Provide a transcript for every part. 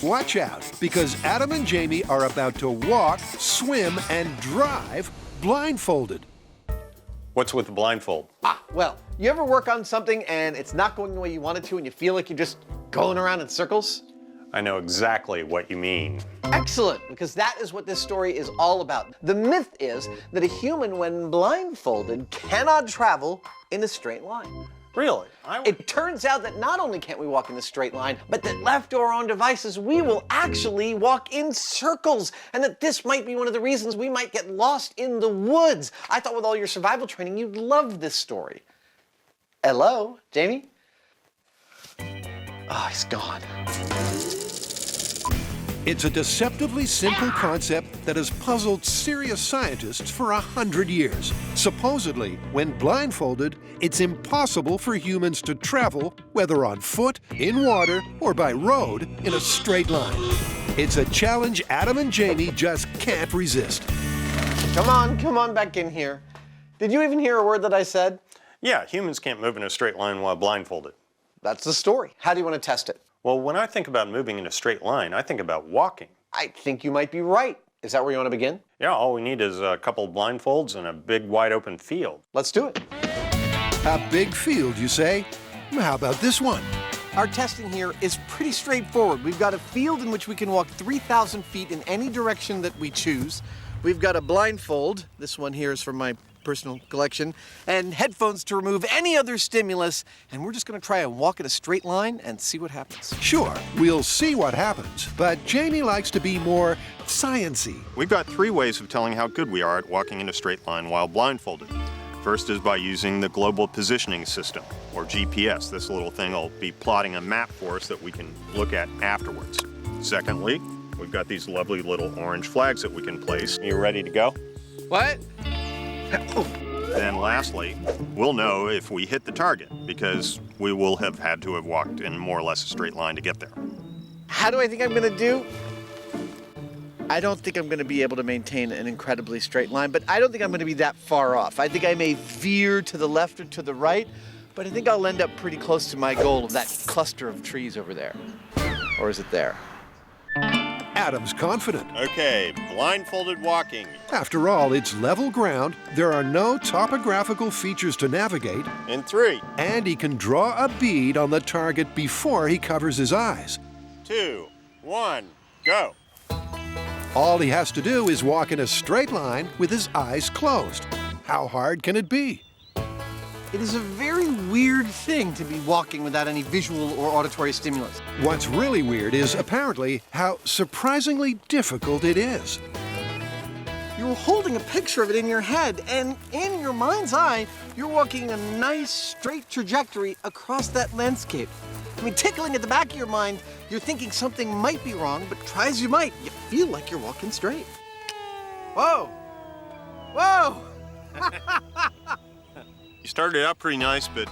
Watch out, because Adam and Jamie are about to walk, swim, and drive blindfolded. What's with the blindfold? Well, you ever work on something and it's not going the way you want it to and you feel like you're just going around in circles? I know exactly what you mean. Excellent, because that is what this story is all about. The myth is that a human, when blindfolded, cannot travel in a straight line. Really? It turns out that not only can't we walk in a straight line, but that left to our own devices, we will actually walk in circles, and that this might be one of the reasons we might get lost in the woods. I thought with all your survival training, you'd love this story. Hello, Jamie? Oh, he's gone. It's a deceptively simple concept that has puzzled serious scientists for 100 years. Supposedly, when blindfolded, it's impossible for humans to travel, whether on foot, in water, or by road, in a straight line. It's a challenge Adam and Jamie just can't resist. Come on back in here. Did you even hear a word that I said? Yeah, humans can't move in a straight line while blindfolded. That's the story. How do you want to test it? Well, when I think about moving in a straight line, I think about walking. I think you might be right. Is that where you want to begin? Yeah, all we need is a couple blindfolds and a big wide open field. Let's do it. A big field, you say? How about this one? Our testing here is pretty straightforward. We've got a field in which we can walk 3,000 feet in any direction that we choose. We've got a blindfold. This one here is from my personal collection, and headphones to remove any other stimulus, and we're just going to try and walk in a straight line and see what happens. Sure, we'll see what happens, but Jamie likes to be more science-y. We've got 3 ways of telling how good we are at walking in a straight line while blindfolded. First is by using the Global Positioning System, or GPS. This little thing will be plotting a map for us that we can look at afterwards. Secondly, we've got these lovely little orange flags that we can place. You ready to go? What? Then lastly, we'll know if we hit the target, because we will have had to have walked in more or less a straight line to get there. How do I think I'm going to do? I don't think I'm going to be able to maintain an incredibly straight line, but I don't think I'm going to be that far off. I think I may veer to the left or to the right, but I think I'll end up pretty close to my goal of that cluster of trees over there. Or is it there? Adam's confident. Okay, blindfolded walking. After all, it's level ground, there are no topographical features to navigate, In 3, and he can draw a bead on the target before he covers his eyes. 2, 1, go. All he has to do is walk in a straight line with his eyes closed. How hard can it be? It is a very weird thing to be walking without any visual or auditory stimulus. What's really weird is apparently how surprisingly difficult it is. You're holding a picture of it in your head, and in your mind's eye, you're walking a nice straight trajectory across that landscape. I mean, tickling at the back of your mind, you're thinking something might be wrong, but try as you might, you feel like you're walking straight. Whoa! Whoa! You started out pretty nice, but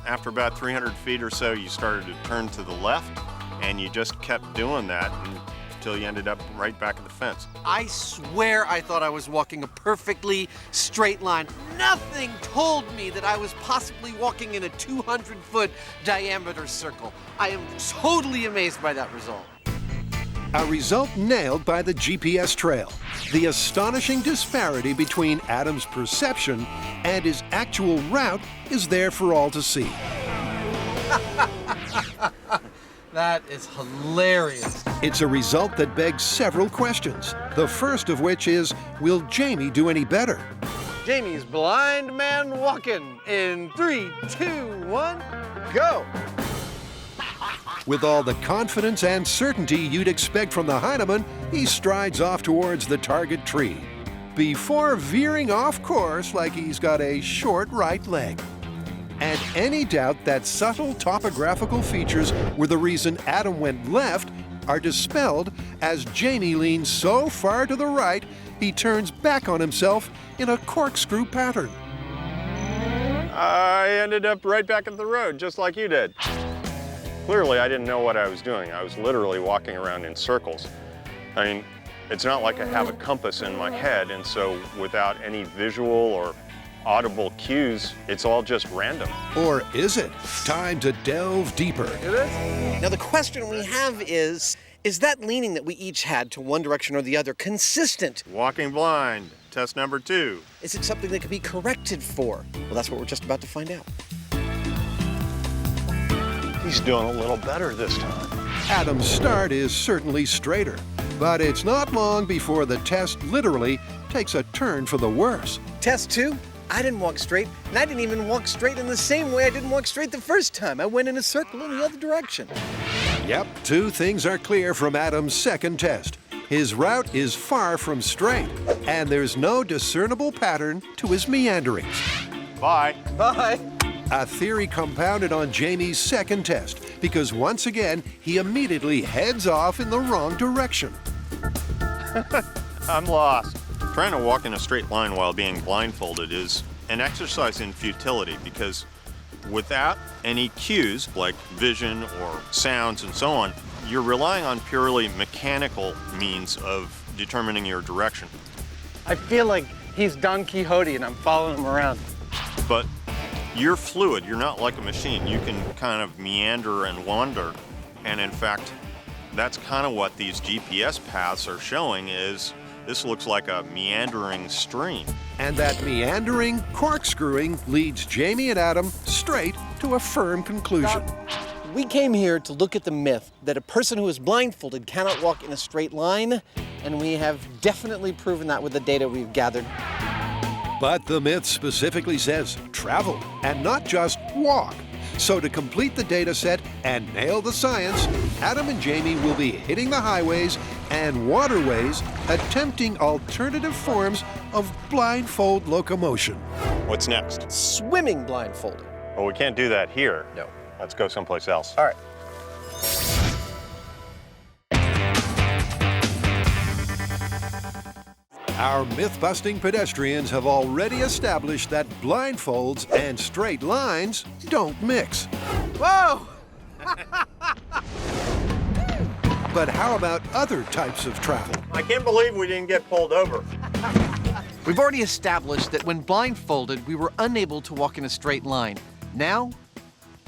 after about 300 feet or so, you started to turn to the left, and you just kept doing that until you ended up right back at the fence. I swear I thought I was walking a perfectly straight line. Nothing told me that I was possibly walking in a 200-foot diameter circle. I am totally amazed by that result. A result nailed by the GPS trail. The astonishing disparity between Adam's perception and his actual route is there for all to see. That is hilarious. It's a result that begs several questions. The first of which is, will Jamie do any better? Jamie's blind man walking in 3, 2, 1, go. With all the confidence and certainty you'd expect from the Heineman, he strides off towards the target tree, before veering off course like he's got a short right leg. And any doubt that subtle topographical features were the reason Adam went left are dispelled as Jamie leans so far to the right, he turns back on himself in a corkscrew pattern. I ended up right back at the road, just like you did. Clearly, I didn't know what I was doing. I was literally walking around in circles. I mean, it's not like I have a compass in my head, and so without any visual or audible cues, it's all just random. Or is it? Time to delve deeper. It is? Now the question we have is Is that leaning that we each had to one direction or the other consistent? Walking blind, test number 2. Is it something that can be corrected for? Well, that's what we're just about to find out. He's doing a little better this time. Adam's start is certainly straighter, but it's not long before the test literally takes a turn for the worse. Test 2, I didn't walk straight, and I didn't even walk straight in the same way I didn't walk straight the first time. I went in a circle in the other direction. Yep, 2 things are clear from Adam's second test. His route is far from straight, and there's no discernible pattern to his meanderings. Bye. Bye. A theory compounded on Jamie's second test, because once again, he immediately heads off in the wrong direction. I'm lost. Trying to walk in a straight line while being blindfolded is an exercise in futility because without any cues like vision or sounds and so on, you're relying on purely mechanical means of determining your direction. I feel like he's Don Quixote and I'm following him around. But you're fluid, you're not like a machine. You can kind of meander and wander. And in fact, that's kind of what these GPS paths are showing is this looks like a meandering stream. And that meandering, corkscrewing leads Jamie and Adam straight to a firm conclusion. We came here to look at the myth that a person who is blindfolded cannot walk in a straight line, and we have definitely proven that with the data we've gathered. But the myth specifically says travel and not just walk. So to complete the data set and nail the science, Adam and Jamie will be hitting the highways and waterways, attempting alternative forms of blindfold locomotion. What's next? Swimming blindfolded. Well, we can't do that here. No. Let's go someplace else. All right. Our myth-busting pedestrians have already established that blindfolds and straight lines don't mix. Whoa! But how about other types of travel? I can't believe we didn't get pulled over. We've already established that when blindfolded, we were unable to walk in a straight line. Now,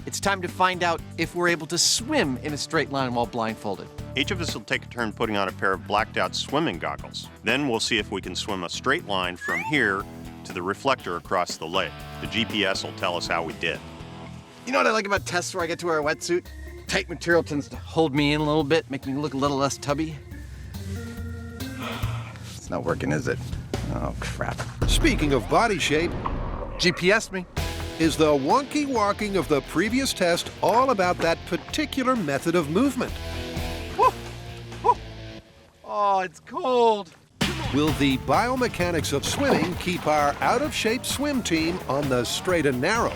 it's time to find out if we're able to swim in a straight line while blindfolded. Each of us will take a turn putting on a pair of blacked out swimming goggles. Then we'll see if we can swim a straight line from here to the reflector across the lake. The GPS will tell us how we did. You know what I like about tests where I get to wear a wetsuit? Tight material tends to hold me in a little bit, make me look a little less tubby. It's not working, is it? Oh, crap. Speaking of body shape, GPS'd me. is the wonky walking of the previous test all about that particular method of movement? Oh, it's cold. Will the biomechanics of swimming keep our out-of-shape swim team on the straight and narrow?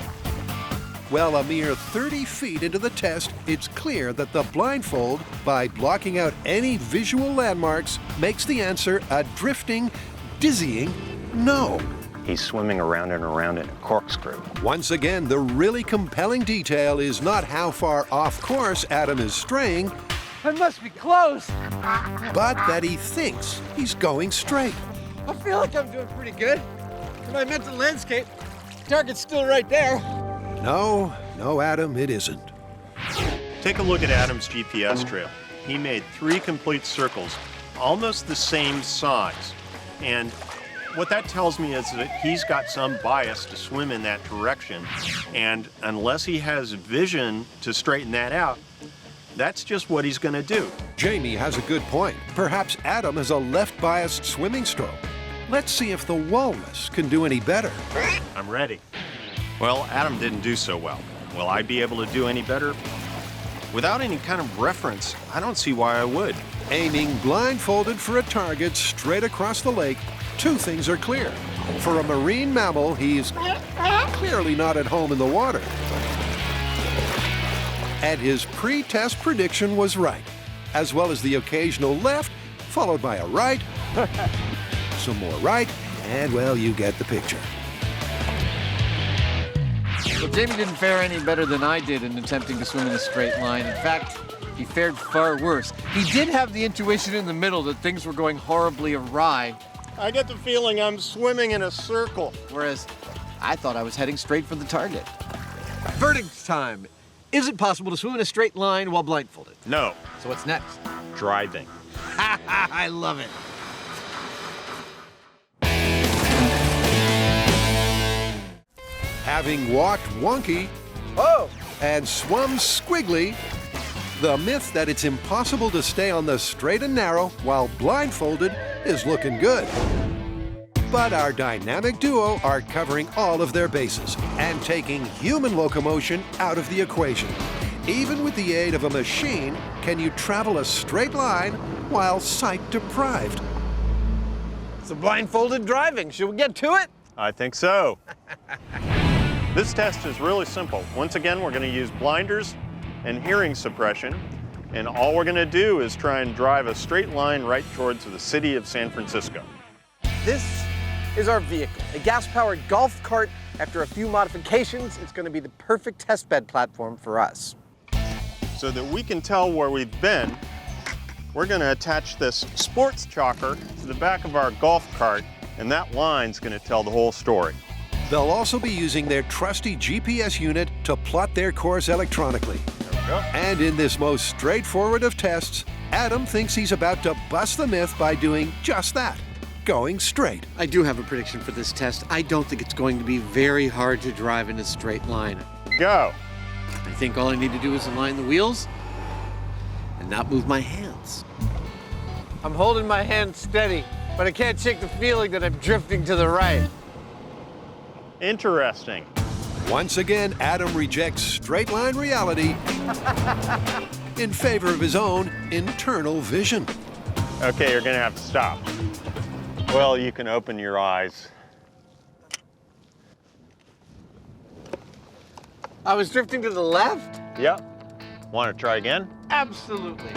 Well, a mere 30 feet into the test, it's clear that the blindfold, by blocking out any visual landmarks, makes the answer a drifting, dizzying no. He's swimming around and around in a corkscrew. Once again, the really compelling detail is not how far off course Adam is straying, I must be close. but that he thinks he's going straight. I feel like I'm doing pretty good. In my mental landscape, target's still right there. No, Adam, it isn't. Take a look at Adam's GPS trail. He made 3 complete circles, almost the same size. And what that tells me is that he's got some bias to swim in that direction. And unless he has vision to straighten that out, that's just what he's going to do. Jamie has a good point. Perhaps Adam has a left-biased swimming stroke. Let's see if the walrus can do any better. I'm ready. Well, Adam didn't do so well. Will I be able to do any better? Without any kind of reference, I don't see why I would. Aiming blindfolded for a target straight across the lake, 2 things are clear. For a marine mammal, he's clearly not at home in the water. And his pre-test prediction was right, as well as the occasional left, followed by a right, some more right, and well, you get the picture. Well, Jamie didn't fare any better than I did in attempting to swim in a straight line. In fact, he fared far worse. He did have the intuition in the middle that things were going horribly awry, I get the feeling I'm swimming in a circle. whereas I thought I was heading straight for the target. Verdict time. Is it possible to swim in a straight line while blindfolded? No, So what's next? driving. I love it. Having walked wonky and swum squiggly, the myth that it's impossible to stay on the straight and narrow while blindfolded is looking good. But our dynamic duo are covering all of their bases and taking human locomotion out of the equation. Even with the aid of a machine, can you travel a straight line while sight deprived? So blindfolded driving, should we get to it? I think so. This test is really simple. Once again, we're going to use blinders and hearing suppression, and all we're going to do is try and drive a straight line right towards the city of San Francisco. This is our vehicle, a gas-powered golf cart. After a few modifications, it's going to be the perfect testbed platform for us. So that we can tell where we've been, we're going to attach this sports chalker to the back of our golf cart, and that line's going to tell the whole story. They'll also be using their trusty GPS unit to plot their course electronically. There we go. And in this most straightforward of tests, Adam thinks he's about to bust the myth by doing just that, going straight. I do have a prediction for this test. I don't think it's going to be very hard to drive in a straight line. Go. I think all I need to do is align the wheels and not move my hands. I'm holding my hand steady, but I can't shake the feeling that I'm drifting to the right. Interesting. Once again, Adam rejects straight line reality in favor of his own internal vision. Okay, you're going to have to stop. Well, you can open your eyes. I was drifting to the left? Yep. Want to try again? Absolutely.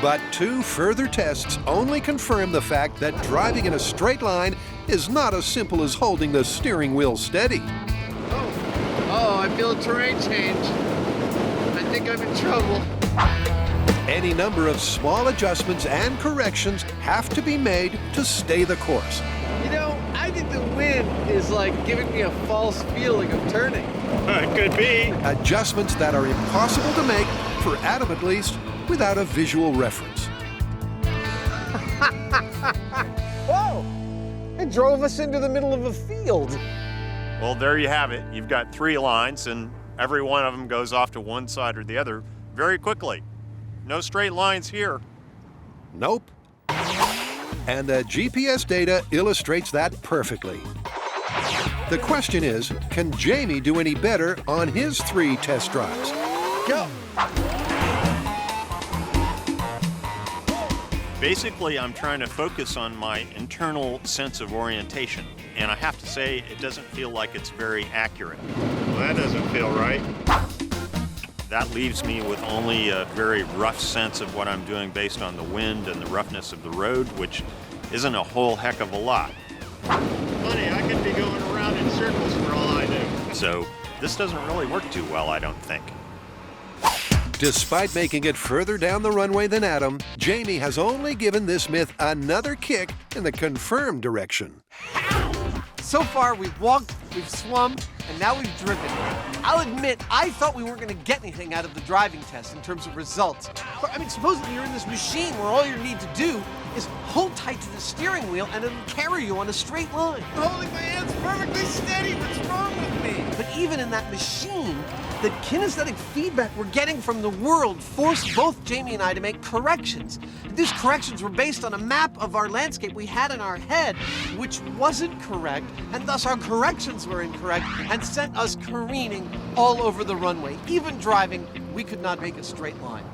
But two further tests only confirm the fact that driving in a straight line is not as simple as holding the steering wheel steady. Oh, I feel a terrain change. I think I'm in trouble. Any number of small adjustments and corrections have to be made to stay the course. You know, I think the wind is like giving me a false feeling of turning. It could be. Adjustments that are impossible to make, for Adam at least, without a visual reference. Whoa! It drove us into the middle of a field. Well, there you have it. You've got 3 lines, and every one of them goes off to one side or the other very quickly. No straight lines here. Nope. And the GPS data illustrates that perfectly. The question is, can Jamie do any better on his 3 test drives? Go! Basically, I'm trying to focus on my internal sense of orientation, and I have to say, it doesn't feel like it's very accurate. Well, that doesn't feel right. That leaves me with only a very rough sense of what I'm doing based on the wind and the roughness of the road, which isn't a whole heck of a lot. Funny, I could be going around in circles for all I know. So, this doesn't really work too well, I don't think. Despite making it further down the runway than Adam, Jamie has only given this myth another kick in the confirmed direction. So far, we've walked, we've swum, and now we've driven. I'll admit, I thought we weren't going to get anything out of the driving test in terms of results. But, I mean, supposedly you're in this machine where all you need to do is hold tight to the steering wheel and it'll carry you on a straight line. I'm holding my hands perfectly steady. What's wrong with me? But even in that machine, the kinesthetic feedback we're getting from the world forced both Jamie and I to make corrections. These corrections were based on a map of our landscape we had in our head, which wasn't correct, and thus our corrections were incorrect and sent us careening all over the runway. Even driving, we could not make a straight line.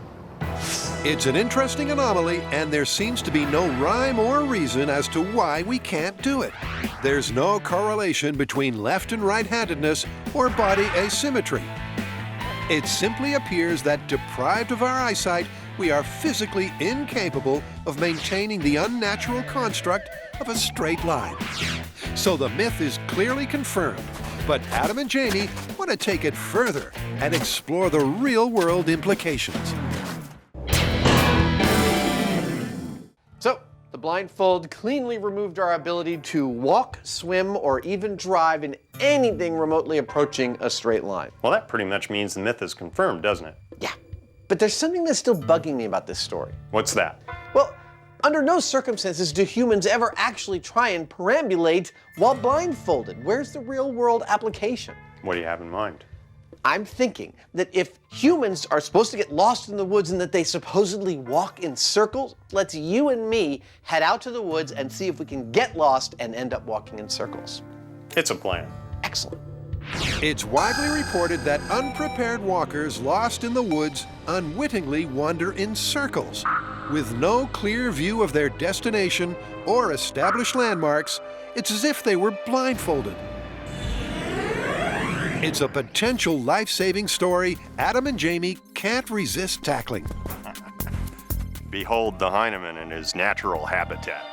It's an interesting anomaly, and there seems to be no rhyme or reason as to why we can't do it. There's no correlation between left and right-handedness or body asymmetry. It simply appears that deprived of our eyesight, we are physically incapable of maintaining the unnatural construct of a straight line. So the myth is clearly confirmed, but Adam and Jamie want to take it further and explore the real-world implications. So, The blindfold cleanly removed our ability to walk, swim, or even drive in anything remotely approaching a straight line. Well, that pretty much means the myth is confirmed, doesn't it? Yeah, but there's something that's still bugging me about this story. What's that? Well, under no circumstances do humans ever actually try and perambulate while blindfolded. Where's the real-world application? What do you have in mind? I'm thinking that if humans are supposed to get lost in the woods and that they supposedly walk in circles, let's you and me head out to the woods and see if we can get lost and end up walking in circles. It's a plan. Excellent. It's widely reported that unprepared walkers lost in the woods unwittingly wander in circles. With no clear view of their destination or established landmarks, it's as if they were blindfolded. It's a potential life-saving story Adam and Jamie can't resist tackling. Behold the Heinemann in his natural habitat.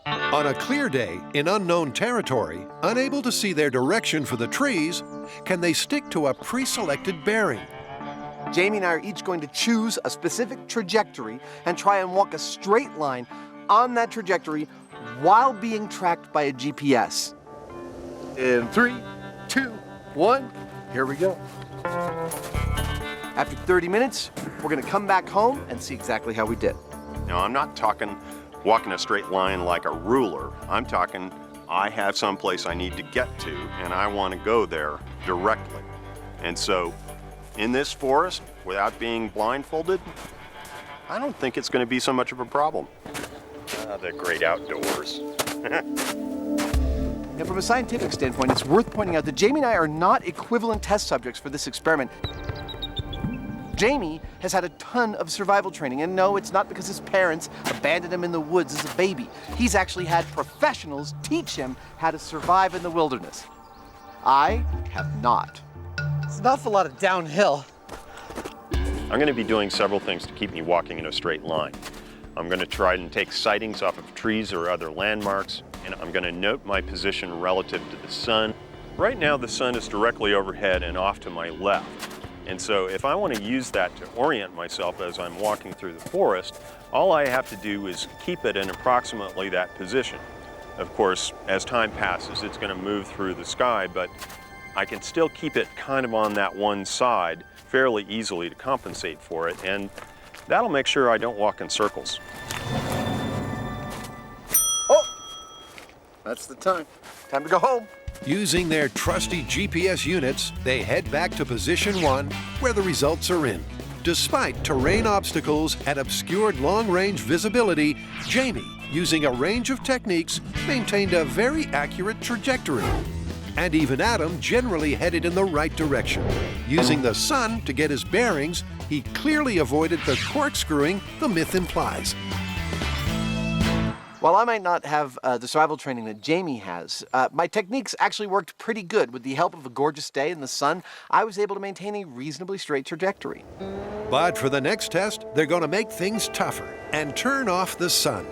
On a clear day in unknown territory, unable to see their direction for the trees, can they stick to a pre-selected bearing? Jamie and I are each going to choose a specific trajectory and try and walk a straight line on that trajectory while being tracked by a GPS. In 3, 2, 1, here we go. After 30 minutes, we're gonna come back home and see exactly how we did. Now, I'm not talking walking a straight line like a ruler. I'm talking I have someplace I need to get to, and I want to go there directly. And so, in this forest, without being blindfolded, I don't think it's going to be so much of a problem. The great outdoors. Now, from a scientific standpoint, it's worth pointing out that Jamie and I are not equivalent test subjects for this experiment. Jamie has had a ton of survival training, and no, it's not because his parents abandoned him in the woods as a baby. He's actually had professionals teach him how to survive in the wilderness. I have not. It's an awful lot of downhill. I'm going to be doing several things to keep me walking in a straight line. I'm going to try and take sightings off of trees or other landmarks, and I'm going to note my position relative to the sun. Right now, the sun is directly overhead and off to my left. And so if I want to use that to orient myself as I'm walking through the forest, all I have to do is keep it in approximately that position. Of course, as time passes, it's going to move through the sky, but I can still keep it kind of on that one side fairly easily to compensate for it, and that'll make sure I don't walk in circles. Oh, that's the time. Time to go home. Using their trusty GPS units, they head back to position 1, where the results are in. Despite terrain obstacles and obscured long-range visibility, Jamie, using a range of techniques, maintained a very accurate trajectory. And even Adam generally headed in the right direction. Using the sun to get his bearings, he clearly avoided the corkscrewing the myth implies. While I might not have the survival training that Jamie has, my techniques actually worked pretty good. With the help of a gorgeous day in the sun, I was able to maintain a reasonably straight trajectory. But for the next test, they're going to make things tougher and turn off the sun.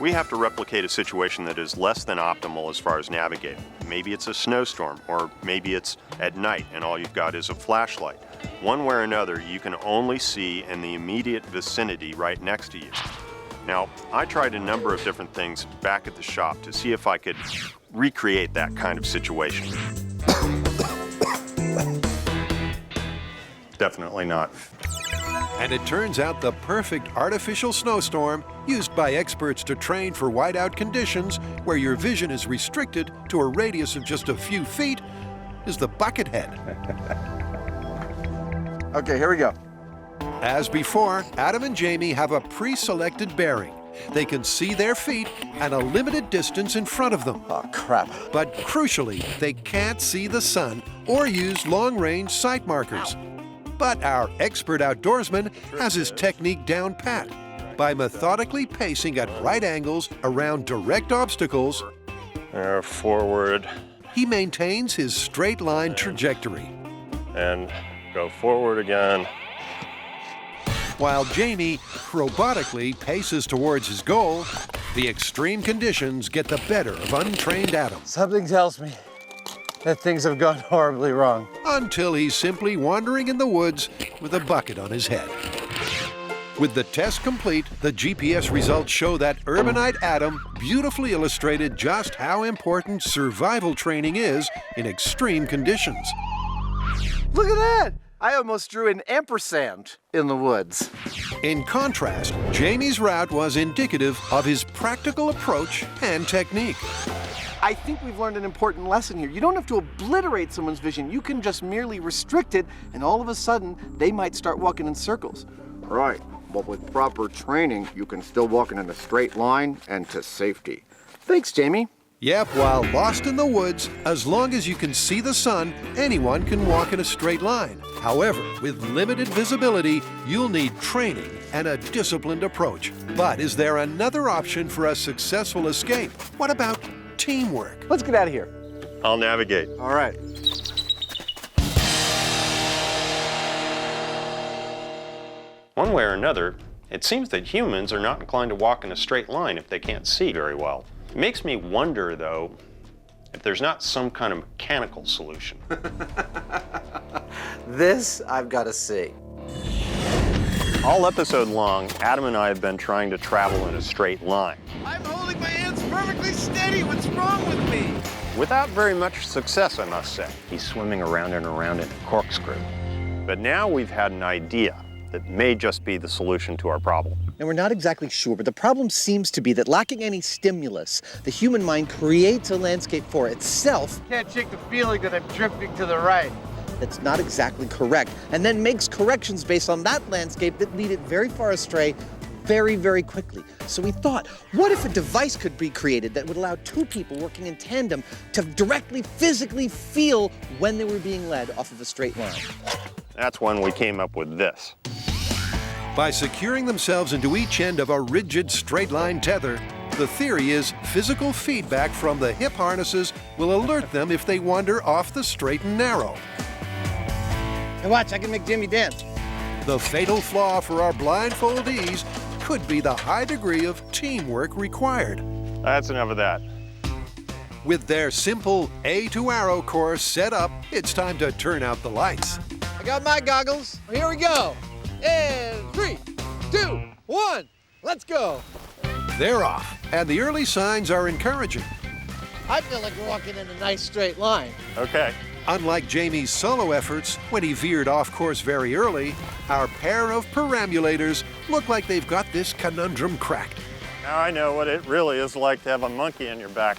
We have to replicate a situation that is less than optimal as far as navigating. Maybe it's a snowstorm, or maybe it's at night and all you've got is a flashlight. One way or another, you can only see in the immediate vicinity right next to you. Now, I tried a number of different things back at the shop to see if I could recreate that kind of situation. Definitely not. And it turns out the perfect artificial snowstorm, used by experts to train for whiteout conditions where your vision is restricted to a radius of just a few feet, is the Buckethead. Okay, here we go. As before, Adam and Jamie have a pre-selected bearing. They can see their feet and a limited distance in front of them. Oh, crap. But crucially, they can't see the sun or use long-range sight markers. But our expert outdoorsman has his technique down pat. By methodically pacing at right angles around direct obstacles, Forward he maintains his straight line trajectory. and go forward again. While Jamie robotically paces towards his goal, the extreme conditions get the better of untrained Adam. Something tells me that things have gone horribly wrong. Until he's simply wandering in the woods with a bucket on his head. With the test complete, the GPS results show that Urbanite Adam beautifully illustrated just how important survival training is in extreme conditions. Look at that! I almost drew an ampersand in the woods. In contrast, Jamie's route was indicative of his practical approach and technique. I think we've learned an important lesson here. You don't have to obliterate someone's vision. You can just merely restrict it, and all of a sudden, they might start walking in circles. Right, but with proper training, you can still walk in a straight line and to safety. Thanks, Jamie. Yep, while lost in the woods, as long as you can see the sun, anyone can walk in a straight line. However, with limited visibility, you'll need training and a disciplined approach. But is there another option for a successful escape? What about teamwork? Let's get out of here. I'll navigate. All right. One way or another, it seems that humans are not inclined to walk in a straight line if they can't see very well. It makes me wonder, though, if there's not some kind of mechanical solution. This I've got to see. All episode long, Adam and I have been trying to travel in a straight line. I'm holding my hands perfectly steady. What's wrong with me? Without very much success, I must say. He's swimming around and around in a corkscrew. But now we've had an idea that may just be the solution to our problem. And we're not exactly sure, but the problem seems to be that lacking any stimulus, the human mind creates a landscape for itself. Can't shake the feeling that I'm drifting to the right. That's not exactly correct, and then makes corrections based on that landscape that lead it very far astray very, very quickly. So we thought, what if a device could be created that would allow two people working in tandem to directly, physically feel when they were being led off of a straight line? That's when we came up with this. By securing themselves into each end of a rigid straight-line tether, the theory is physical feedback from the hip harnesses will alert them if they wander off the straight and narrow. And watch, I can make Jimmy dance. The fatal flaw for our blindfoldees could be the high degree of teamwork required. That's enough of that. With their simple A to arrow course set up, it's time to turn out the lights. I got my goggles. Here we go. And 3, 2, 1, let's go. They're off, and the early signs are encouraging. I feel like we're walking in a nice straight line. Okay. Unlike Jamie's solo efforts, when he veered off course very early, our pair of perambulators look like they've got this conundrum cracked. Now I know what it really is like to have a monkey on your back.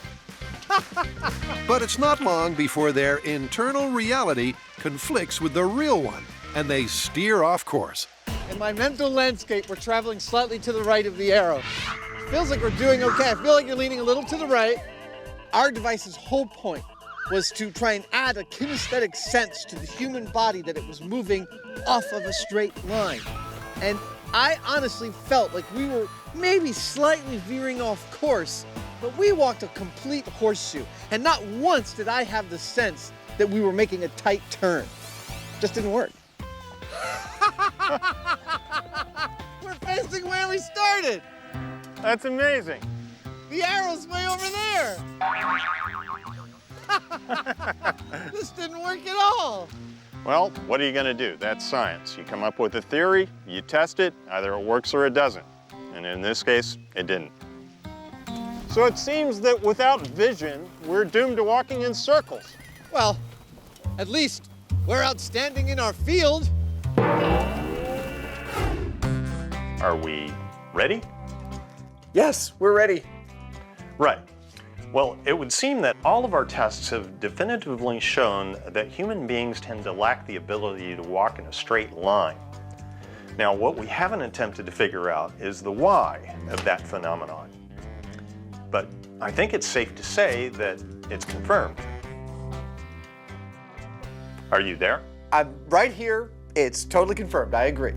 But it's not long before their internal reality conflicts with the real one, and they steer off course. In my mental landscape, we're traveling slightly to the right of the arrow. Feels like we're doing okay. I feel like you're leaning a little to the right. Our device's whole point was to try and add a kinesthetic sense to the human body that it was moving off of a straight line. And I honestly felt like we were maybe slightly veering off course, but we walked a complete horseshoe. And not once did I have the sense that we were making a tight turn. Just didn't work. We're facing where we started. That's amazing. The arrow's way over there. This didn't work at all. Well, what are you going to do? That's science. You come up with a theory, you test it, either it works or it doesn't. And in this case, it didn't. So it seems that without vision, we're doomed to walking in circles. Well, at least we're outstanding in our field. Are we ready? Yes, we're ready. Right. Well, it would seem that all of our tests have definitively shown that human beings tend to lack the ability to walk in a straight line. Now, what we haven't attempted to figure out is the why of that phenomenon. But I think it's safe to say that it's confirmed. Are you there? I'm right here. It's totally confirmed. I agree.